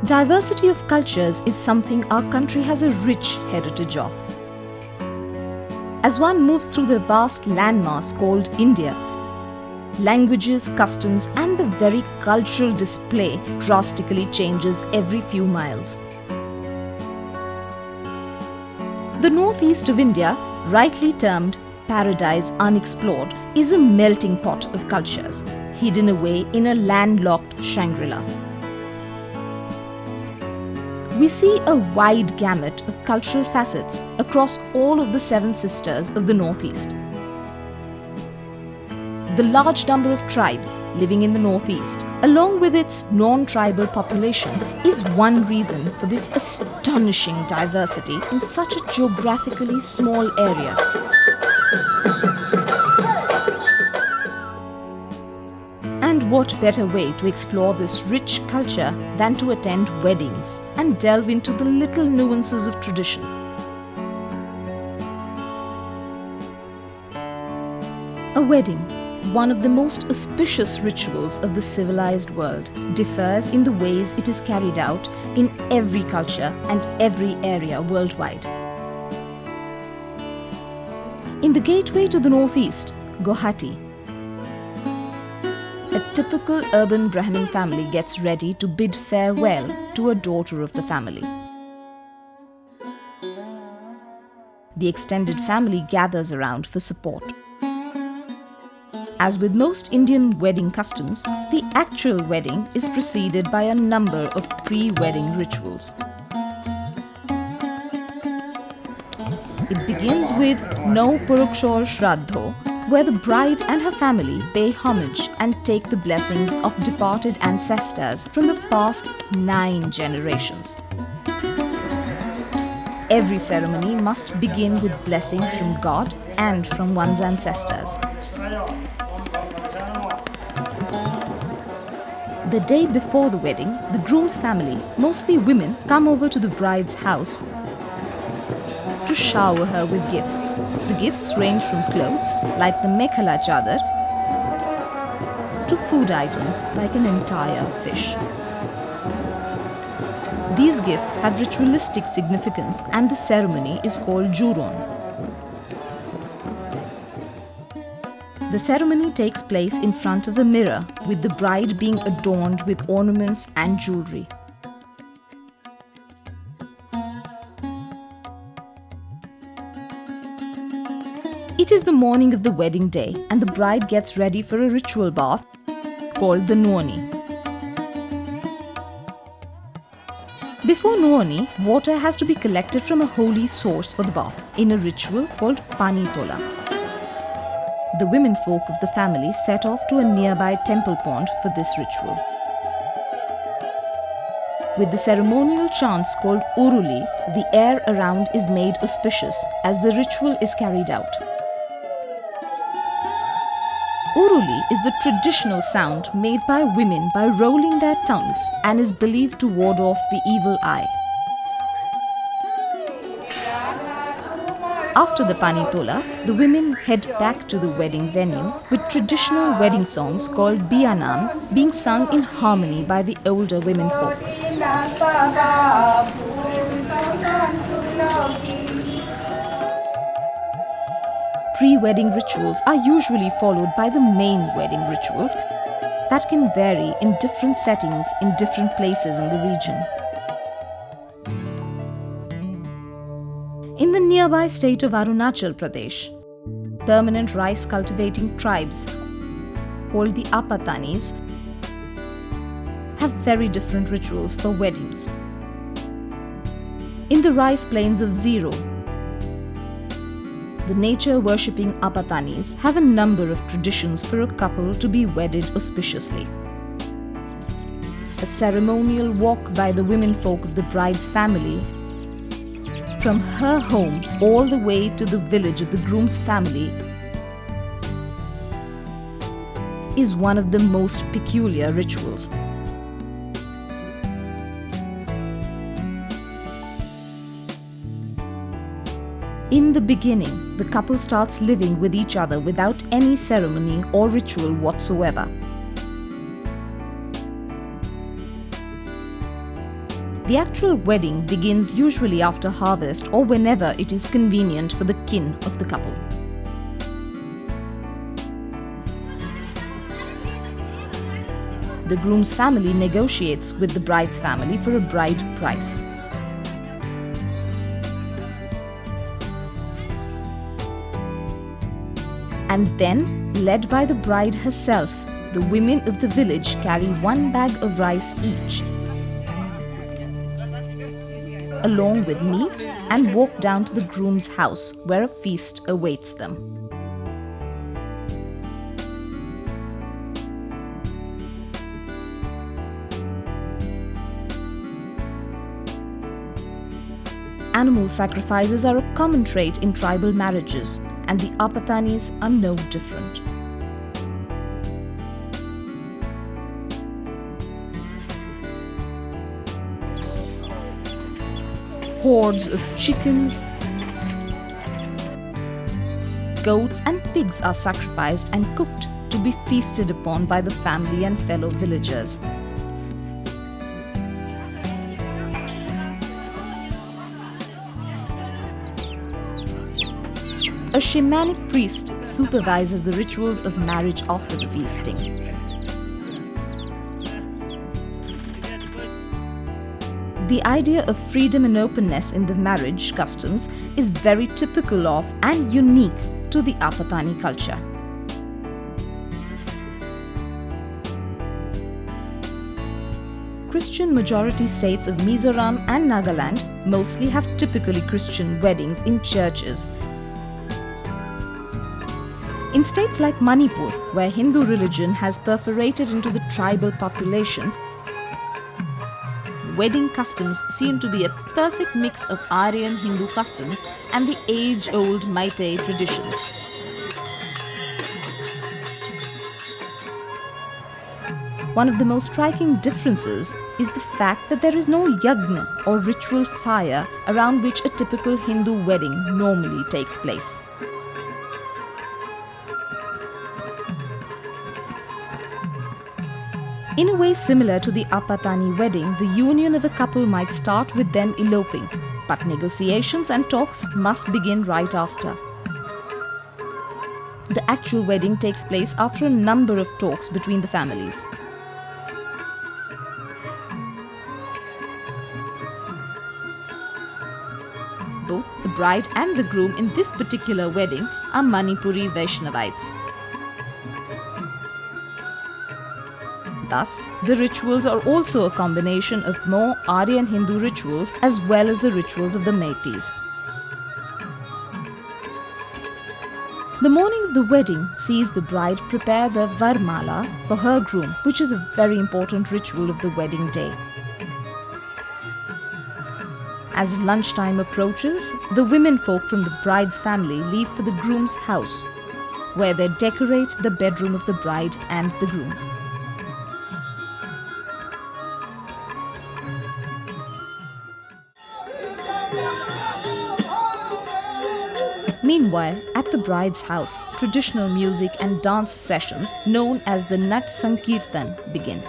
Diversity of cultures is something our country has a rich heritage of. As one moves through the vast landmass called India, languages, customs, and the very cultural display drastically changes every few miles. The northeast of India, rightly termed Paradise Unexplored, is a melting pot of cultures, hidden away in a landlocked Shangri-La. We see a wide gamut of cultural facets across all of the 7 sisters of the Northeast. The large number of tribes living in the Northeast, along with its non-tribal population, is one reason for this astonishing diversity in such a geographically small area. And what better way to explore this rich culture than to attend weddings and delve into the little nuances of tradition. A wedding, one of the most auspicious rituals of the civilized world, differs in the ways it is carried out in every culture and every area worldwide. In the gateway to the northeast, Guwahati, a typical urban Brahmin family gets ready to bid farewell to a daughter of the family. The extended family gathers around for support. As with most Indian wedding customs, the actual wedding is preceded by a number of pre-wedding rituals. It begins with Nou-Puruxor Shraaddho, where the bride and her family pay homage and take the blessings of departed ancestors from the past 9 generations. Every ceremony must begin with blessings from God and from one's ancestors. The day before the wedding, the groom's family, mostly women, come over to the bride's house to shower her with gifts. The gifts range from clothes, like the Mekhela Chadar, to food items, like an entire fish. These gifts have ritualistic significance and the ceremony is called Juron. The ceremony takes place in front of a mirror, with the bride being adorned with ornaments and jewellery. It is the morning of the wedding day and the bride gets ready for a ritual bath called the Nuoni. Before Nuoni, water has to be collected from a holy source for the bath in a ritual called Pani Tola. The women folk of the family set off to a nearby temple pond for this ritual. With the ceremonial chants called Uruli, the air around is made auspicious as the ritual is carried out. Uruli is the traditional sound made by women by rolling their tongues and is believed to ward off the evil eye. After the Pani Tola, the women head back to the wedding venue with traditional wedding songs called Biyanams being sung in harmony by the older women folk. Pre-wedding rituals are usually followed by the main wedding rituals that can vary in different settings in different places in the region. In the nearby state of Arunachal Pradesh, permanent rice cultivating tribes called the Apatanis have very different rituals for weddings. In the rice plains of Zero, the nature-worshipping Apatanis have a number of traditions for a couple to be wedded auspiciously. A ceremonial walk by the women folk of the bride's family from her home all the way to the village of the groom's family is one of the most peculiar rituals. In the beginning, the couple starts living with each other without any ceremony or ritual whatsoever. The actual wedding begins usually after harvest or whenever it is convenient for the kin of the couple. The groom's family negotiates with the bride's family for a bride price. And then, led by the bride herself, the women of the village carry 1 bag of rice each, along with meat, and walk down to the groom's house where a feast awaits them. Animal sacrifices are a common trait in tribal marriages, and the Apatanis are no different. Hordes of chickens, goats and pigs are sacrificed and cooked to be feasted upon by the family and fellow villagers. A shamanic priest supervises the rituals of marriage after the feasting. The idea of freedom and openness in the marriage customs is very typical of and unique to the Apatani culture. Christian majority states of Mizoram and Nagaland mostly have typically Christian weddings in churches. In states like Manipur, where Hindu religion has perforated into the tribal population, wedding customs seem to be a perfect mix of Aryan Hindu customs and the age-old Meitei traditions. One of the most striking differences is the fact that there is no yagna or ritual fire around which a typical Hindu wedding normally takes place. In a way similar to the Apatani wedding, the union of a couple might start with them eloping, but negotiations and talks must begin right after. The actual wedding takes place after a number of talks between the families. Both the bride and the groom in this particular wedding are Manipuri Vaishnavites. Thus, the rituals are also a combination of more Aryan Hindu rituals as well as the rituals of the Meiteis. The morning of the wedding sees the bride prepare the Varmala for her groom, which is a very important ritual of the wedding day. As lunchtime approaches, the womenfolk from the bride's family leave for the groom's house, where they decorate the bedroom of the bride and the groom. Meanwhile, at the bride's house, traditional music and dance sessions known as the Nat Sankirtan begin.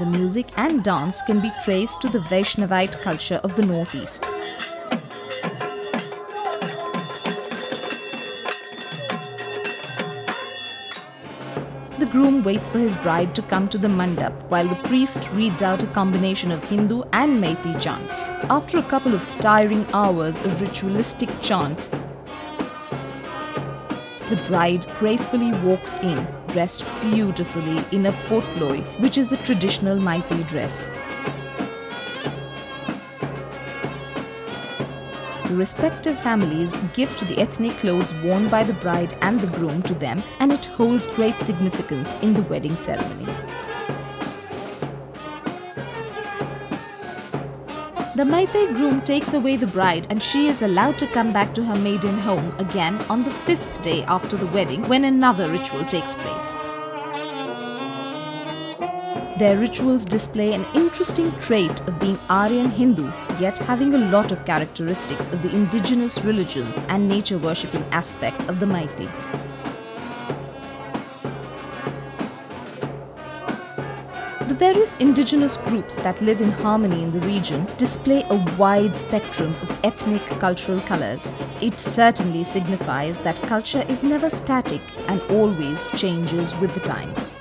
The music and dance can be traced to the Vaishnavite culture of the Northeast. The groom waits for his bride to come to the mandap while the priest reads out a combination of Hindu and Meitei chants. After a couple of tiring hours of ritualistic chants, the bride gracefully walks in, dressed beautifully in a potloi, which is the traditional Meitei dress. The respective families gift the ethnic clothes worn by the bride and the groom to them, and it holds great significance in the wedding ceremony. The Meitei groom takes away the bride and she is allowed to come back to her maiden home again on the 5th day after the wedding, when another ritual takes place. Their rituals display an interesting trait of being Aryan Hindu, yet having a lot of characteristics of the indigenous religions and nature-worshipping aspects of the Meitei. The The various indigenous groups that live in harmony in the region display a wide spectrum of ethnic cultural colors. It certainly signifies that culture is never static and always changes with the times.